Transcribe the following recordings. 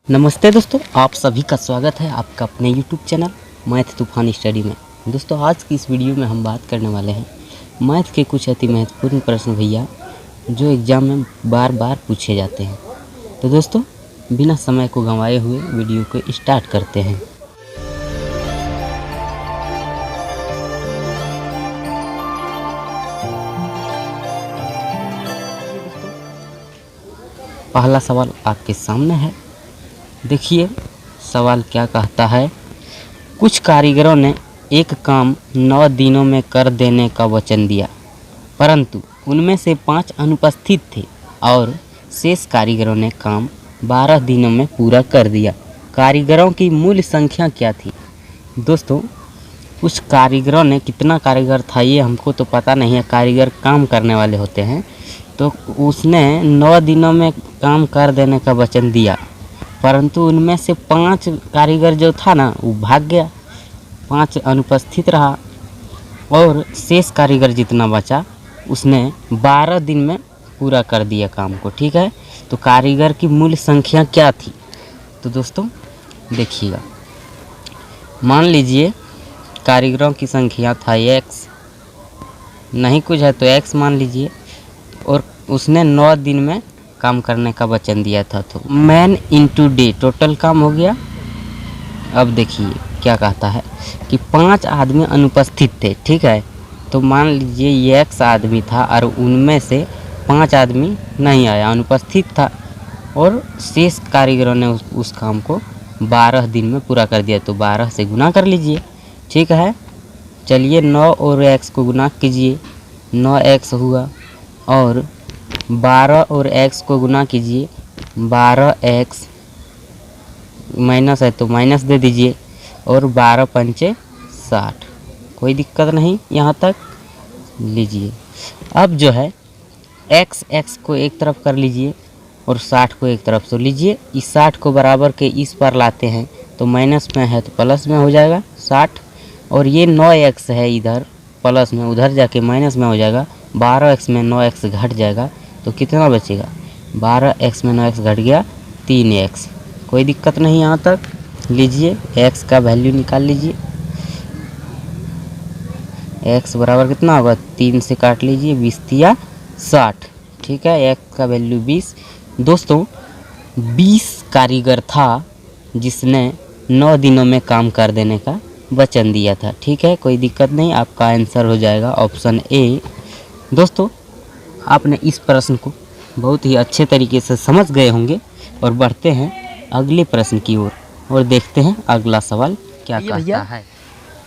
नमस्ते दोस्तों, आप सभी का स्वागत है आपका अपने YouTube चैनल मैथ तूफान स्टडी में। दोस्तों, आज की इस वीडियो में हम बात करने वाले हैं मैथ के कुछ अति महत्वपूर्ण प्रश्न भैया जो एग्ज़ाम में बार बार पूछे जाते हैं। तो दोस्तों, बिना समय को गंवाए हुए वीडियो को स्टार्ट करते हैं। पहला सवाल आपके सामने है। देखिए सवाल क्या कहता है। कुछ कारीगरों ने एक काम 9 दिनों में कर देने का वचन दिया, परंतु उनमें से 5 अनुपस्थित थे और शेष कारीगरों ने काम 12 दिनों में पूरा कर दिया। कारीगरों की मूल संख्या क्या थी? दोस्तों, कुछ कारीगरों ने, कितना कारीगर था ये हमको तो पता नहीं है, कारीगर काम करने वाले होते हैं। तो उसने 9 दिनों में काम कर देने का वचन दिया, परंतु उनमें से 5 कारीगर जो था ना वो भाग गया, 5 अनुपस्थित रहा और शेष कारीगर जितना बचा उसने 12 दिन में पूरा कर दिया काम को। ठीक है, तो कारीगर की मूल संख्या क्या थी? तो दोस्तों देखिएगा, मान लीजिए कारीगरों की संख्या था x, नहीं कुछ है तो x मान लीजिए, और उसने 9 दिन में काम करने का वचन दिया था। तो मैन इंटू डे टोटल काम हो गया। अब देखिए क्या कहता है कि 5 आदमी अनुपस्थित थे। ठीक है, तो मान लीजिए ये x आदमी था और उनमें से 5 आदमी नहीं आया, अनुपस्थित था, और शेष कारीगरों ने उस काम को 12 दिन में पूरा कर दिया। तो 12 से गुना कर लीजिए। ठीक है, चलिए 9 और x को गुना कीजिए, 9x हुआ, और 12 और x को गुना कीजिए, 12x, माइनस है तो माइनस दे दीजिए, और 12 पंचे 60। कोई दिक्कत नहीं यहाँ तक। लीजिए अब जो है x को एक तरफ कर लीजिए और 60 को एक तरफ से लीजिए। इस 60 को बराबर के इस पर लाते हैं तो माइनस में है तो प्लस में हो जाएगा 60, और ये 9x है इधर प्लस में, उधर जाके माइनस में हो जाएगा। 12x में 9x घट जाएगा तो कितना बचेगा? 12x में 9x घट गया 3x। कोई दिक्कत नहीं यहाँ तक। लीजिए x का वैल्यू निकाल लीजिए। x बराबर कितना होगा? 3 से काट लीजिए, 20 तिया 60। ठीक है, x का वैल्यू 20। दोस्तों 20 कारीगर था जिसने 9 दिनों में काम कर देने का वचन दिया था। ठीक है, कोई दिक्कत नहीं, आपका आंसर हो जाएगा ऑप्शन ए। दोस्तों, आपने इस प्रश्न को बहुत ही अच्छे तरीके से समझ गए होंगे, और बढ़ते हैं अगले प्रश्न की ओर और देखते हैं अगला सवाल क्या कहता है।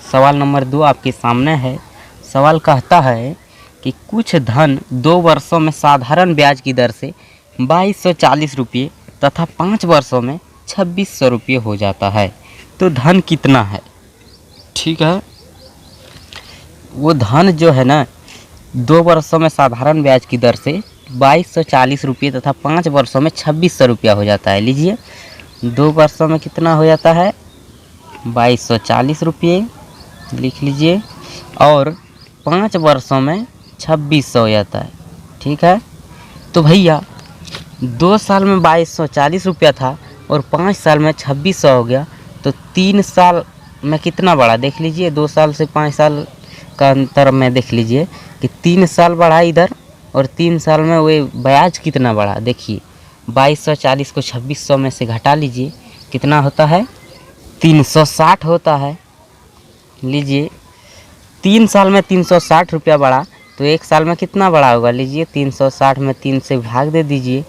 सवाल नंबर 2 आपके सामने है। सवाल कहता है कि कुछ धन 2 वर्षों में साधारण ब्याज की दर से 2240 रुपये तथा 5 वर्षों में 2600 रुपये हो जाता है, तो धन कितना है? ठीक है, वो धन जो है ना 2 वर्षों में साधारण ब्याज की दर से 2240 रुपये तथा 5 वर्षों में 2600 रुपया हो जाता है। लीजिए 2 वर्षों में कितना हो जाता है? 2240 रुपये लिख लीजिए, और 5 वर्षों में 2600 हो जाता है। ठीक है, तो भैया 2 साल में 2240 रुपया था और 5 साल में 2600 हो गया, तो 3 साल में कितना बढ़ा देख लीजिए। 2 साल से 5 साल का अंतर में देख लीजिए कि 3 साल बढ़ा इधर, और 3 साल में वो ब्याज कितना बढ़ा। देखिए 2240 को 2600 में से घटा लीजिए, कितना होता है? 360 होता है। लीजिए 3 साल में 360 रुपया बढ़ा, तो 1 साल में कितना बढ़ा होगा? लीजिए 360 में 3 से भाग दे दीजिए,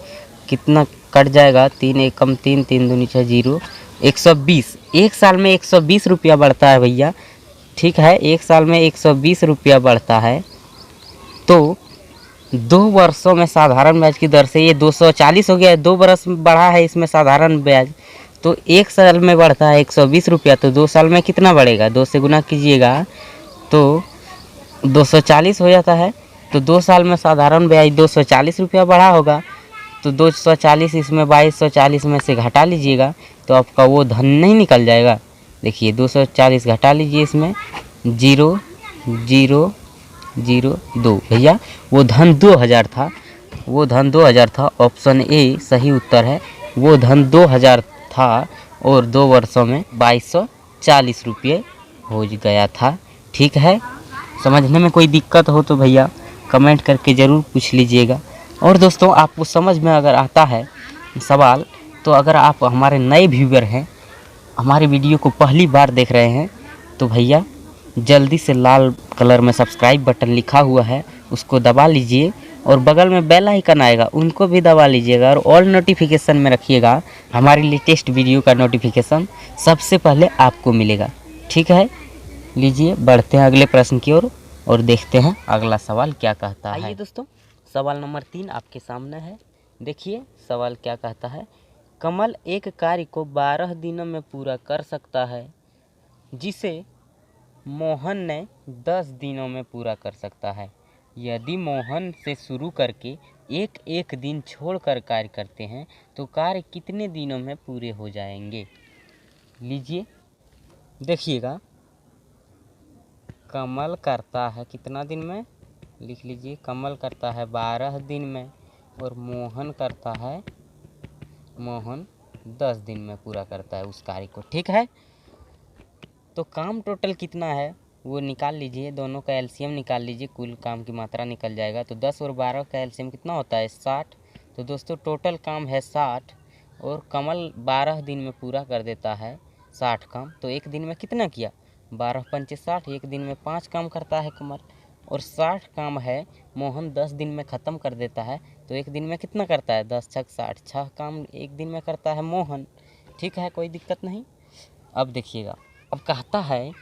कितना कट जाएगा? 3 एक कम 3, 3 दूनी 6, 0, 120। 1 साल में 120 रुपया बढ़ता है भैया। ठीक है, 1 साल में 120 रुपया बढ़ता है, तो 2 वर्षों में साधारण ब्याज की दर से ये 240 हो गया। 2 वर्ष बढ़ा है इसमें साधारण ब्याज, तो 1 साल में बढ़ता है 120 रुपया, तो 2 साल में कितना बढ़ेगा? 2 से गुना कीजिएगा तो 240 हो जाता है। तो 2 साल में साधारण ब्याज 240 रुपया बढ़ा होगा, तो 240 इसमें 2240 में से घटा लीजिएगा तो आपका वो धन नहीं निकल जाएगा। देखिए 240 घटा लीजिए, इसमें 0 0 0 2, भैया वो धन 2000 था, वो धन 2000 था। ऑप्शन ए सही उत्तर है, वो धन 2000 था और 2 वर्षों में 2240 रुपये हो गया था। ठीक है, समझने में कोई दिक्कत हो तो भैया कमेंट करके ज़रूर पूछ लीजिएगा। और दोस्तों आपको समझ में अगर आता है सवाल, तो अगर आप हमारे नए व्यूअर हैं, हमारे वीडियो को पहली बार देख रहे हैं, तो भैया जल्दी से लाल कलर में सब्सक्राइब बटन लिखा हुआ है उसको दबा लीजिए और बगल में बेल आइकन आएगा उनको भी दबा लीजिएगा और ऑल नोटिफिकेशन में रखिएगा। हमारी लेटेस्ट वीडियो का नोटिफिकेशन सबसे पहले आपको मिलेगा। ठीक है, लीजिए बढ़ते हैं अगले प्रश्न की ओर और देखते हैं अगला सवाल क्या कहता है। आइए दोस्तों, सवाल नंबर 3 आपके सामने है। देखिए सवाल क्या कहता है। कमल एक कार्य को 12 दिनों में पूरा कर सकता है जिसे मोहन ने 10 दिनों में पूरा कर सकता है। यदि मोहन से शुरू करके एक एक दिन छोड़कर कार्य करते हैं तो कार्य कितने दिनों में पूरे हो जाएंगे। लीजिए देखिएगा, कमल करता है कितना दिन में, लिख लीजिए। कमल करता है 12 दिन में और मोहन करता है 10 दिन में पूरा करता है उस कार्य को। ठीक है, तो काम टोटल कितना है वो निकाल लीजिए, दोनों का एलसीएम निकाल लीजिए, कुल काम की मात्रा निकल जाएगा। तो 10 और 12 का एलसीएम कितना होता है 60। तो दोस्तों टोटल काम है 60 और कमल 12 दिन में पूरा कर देता है 60 काम। तो एक दिन में कितना किया, 12 पंचे 60, एक दिन में 5 काम करता है कमल। और 60 काम है मोहन 10 दिन में ख़त्म कर देता है, तो एक दिन में कितना करता है 10 छक 60, 6 काम एक दिन में करता है मोहन। ठीक है, कोई दिक्कत नहीं। अब देखिएगा, अब कहता है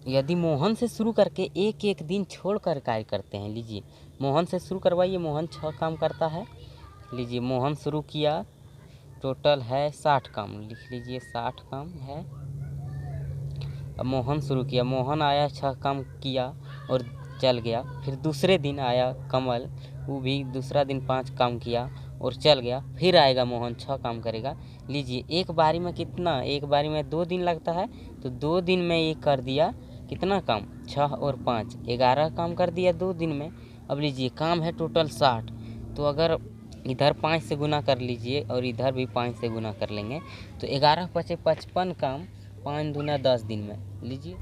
यदि मोहन से शुरू करके एक एक दिन छोड़कर कार्य करते हैं। लीजिए मोहन से शुरू करवाइए, मोहन 6 काम करता है। लीजिए मोहन शुरू किया, टोटल है 60 काम, लिख लीजिए 60 काम है। अब मोहन शुरू किया, मोहन आया 6 काम किया और चल गया। फिर दूसरे दिन आया कमल, वो भी दूसरा दिन 5 काम किया और चल गया। फिर आएगा मोहन 6 काम करेगा। लीजिए एक बारी में कितना, एक बारी में 2 दिन लगता है, तो 2 दिन में ये कर दिया कितना काम, 6 और 5 11 काम कर दिया 2 दिन में। अब लीजिए काम है टोटल 60, तो अगर इधर 5 से गुना कर लीजिए और इधर भी 5 से गुना कर लेंगे तो 11 पचे 55 काम, 5 दूना 10 दिन में। लीजिए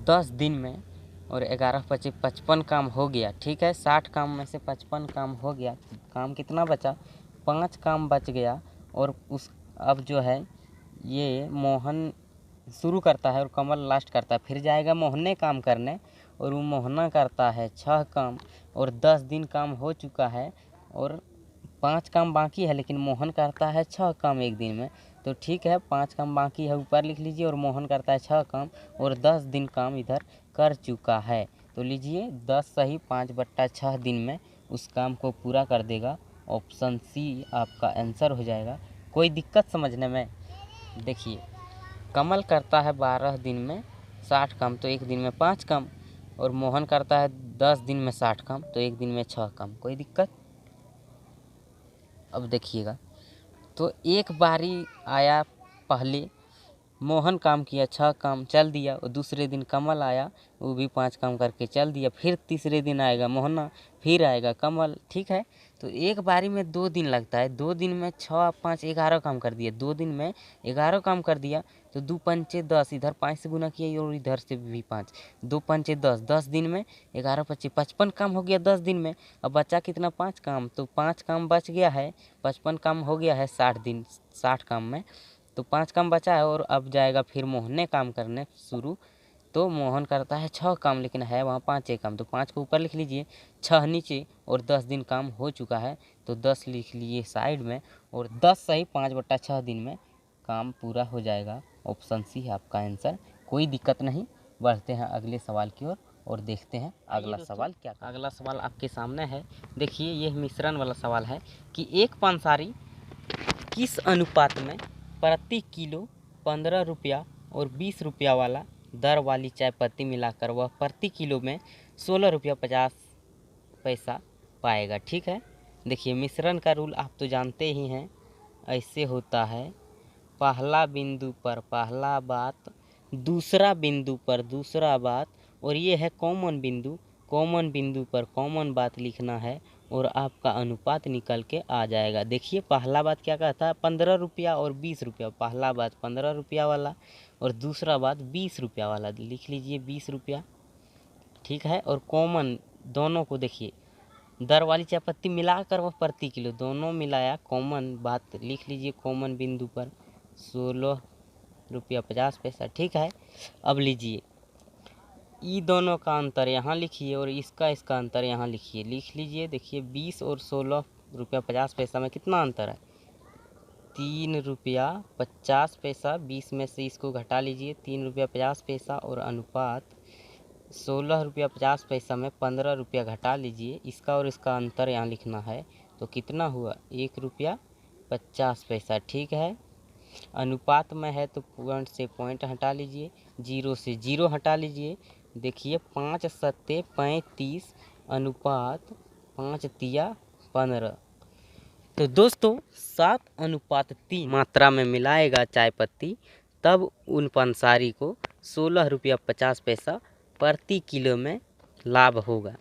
10 दिन में और 11 पचे 55 काम हो गया। ठीक है, 60 काम में से 55 काम हो गया, काम कितना बचा, 5 काम बच गया। और उस अब जो है ये मोहन शुरू करता है और कमल लास्ट करता है, फिर जाएगा मोहने काम करने और वो मोहना करता है 6 काम और 10 दिन काम हो चुका है और 5 काम बाकी है, लेकिन मोहन करता है 6 काम एक दिन में। तो ठीक है, 5 काम बाकी है ऊपर लिख लीजिए और मोहन करता है 6 काम और 10 दिन काम इधर कर चुका है। तो लीजिए 10 सही 5/6 दिन में उस काम को पूरा कर देगा। ऑप्शन सी आपका आंसर हो जाएगा। कोई दिक्कत समझने में। देखिए कमल करता है 12 दिन में 60 काम, तो एक दिन में 5 काम, और मोहन करता है 10 दिन में 60 काम, तो एक दिन में 6 काम। कोई दिक्कत। अब देखिएगा, तो एक बारी आया पहले मोहन काम किया 6 काम चल दिया और दूसरे दिन कमल आया वो भी 5 काम करके चल दिया। फिर तीसरे दिन आएगा मोहना, फिर आएगा कमल। ठीक है, तो एक बारी में 2 दिन लगता है, 2 दिन में 6 5 11 काम कर दिया, 2 दिन में 11 काम कर दिया। तो 2 पंचे 10, इधर 5 से गुना किया और इधर से भी 5, 2 पंचे 10, 10 दिन में 11 पच्चे 55 काम हो गया 10 दिन में। अब बचा कितना 5 काम, तो 5 काम बच गया है, 55 काम हो गया है 60 दिन 60 काम में, तो 5 काम बचा है। और अब जाएगा फिर मोहन काम करने शुरू, तो मोहन करता है 6 काम, लेकिन है वहाँ 5 काम, तो 5 को ऊपर लिख लीजिए, 6 नीचे और 10 दिन काम हो चुका है, तो 10 लिख लीजिए साइड में और 10 सही 5/6 दिन में काम पूरा हो जाएगा। ऑप्शन सी है आपका आंसर। कोई दिक्कत नहीं। बढ़ते हैं अगले सवाल की ओर और देखते हैं अगला सवाल क्या। अगला सवाल आपके सामने है। देखिए ये मिश्रण वाला सवाल है कि एक पंसारी किस अनुपात में प्रति किलो 15 रुपया और 20 रुपया वाला दर वाली चाय पत्ती मिलाकर वह प्रति किलो में 16 रुपया 50 पैसा पाएगा। ठीक है, देखिए मिश्रण का रूल आप तो जानते ही हैं, ऐसे होता है। पहला बिंदु पर पहला बात, दूसरा बिंदु पर दूसरा बात, और ये है कॉमन बिंदु। कॉमन बिंदु पर कॉमन बात लिखना है और आपका अनुपात निकल के आ जाएगा। देखिए पहला बात क्या कहता है, 15 रुपया और 20 रुपया। पहला बात 15 रुपया वाला और दूसरा बात 20 रुपया वाला, लिख लीजिए 20 रुपया, ठीक है। और कॉमन दोनों को देखिए, दर वाली चाय पत्ती मिलाकर वह प्रति किलो, दोनों मिलाया कॉमन बात लिख लीजिए कॉमन बिंदु पर 16 रुपया 50 पैसा, ठीक है। अब लीजिए ई दोनों का अंतर यहाँ लिखिए और इसका अंतर यहाँ लिखिए, लिख लीजिए। देखिए 20 और 16 रुपया 50 पैसा में कितना अंतर है, 3 रुपया 50 पैसा। 20 में से इसको घटा लीजिए, 3 रुपया 50 पैसा और अनुपात 16 रुपया 50 पैसा में 15 रुपया घटा लीजिए। इसका और इसका अंतर यहाँ लिखना है, तो कितना हुआ 1 रुपया 50 पैसा, ठीक है। अनुपात में है तो पॉइंट से पॉइंट हटा लीजिए, 0 से 0 हटा लीजिए। देखिए 5 सत्ते 35 अनुपात 5 तिया 15। तो दोस्तों 7:3 मात्रा में मिलाएगा चाय पत्ती, तब उन पंसारी को 16 रुपया 50 पैसा प्रति किलो में लाभ होगा।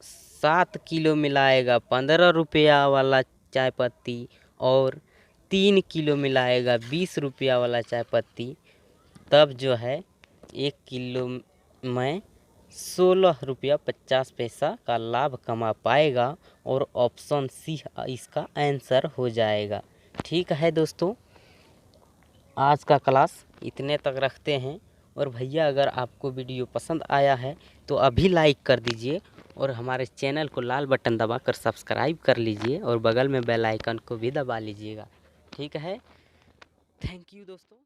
7 किलो मिलाएगा 15 रुपया वाला चाय पत्ती और 3 किलो मिलाएगा 20 रुपया वाला चाय पत्ती, तब जो है 1 किलो में 16 रुपया 50 पैसा का लाभ कमा पाएगा और ऑप्शन सी इसका आंसर हो जाएगा। ठीक है दोस्तों, आज का क्लास इतने तक रखते हैं। और भैया अगर आपको वीडियो पसंद आया है तो अभी लाइक कर दीजिए और हमारे चैनल को लाल बटन दबाकर सब्सक्राइब कर लीजिए और बगल में बेल आइकन को भी दबा लीजिएगा। ठीक है, थैंक यू दोस्तों।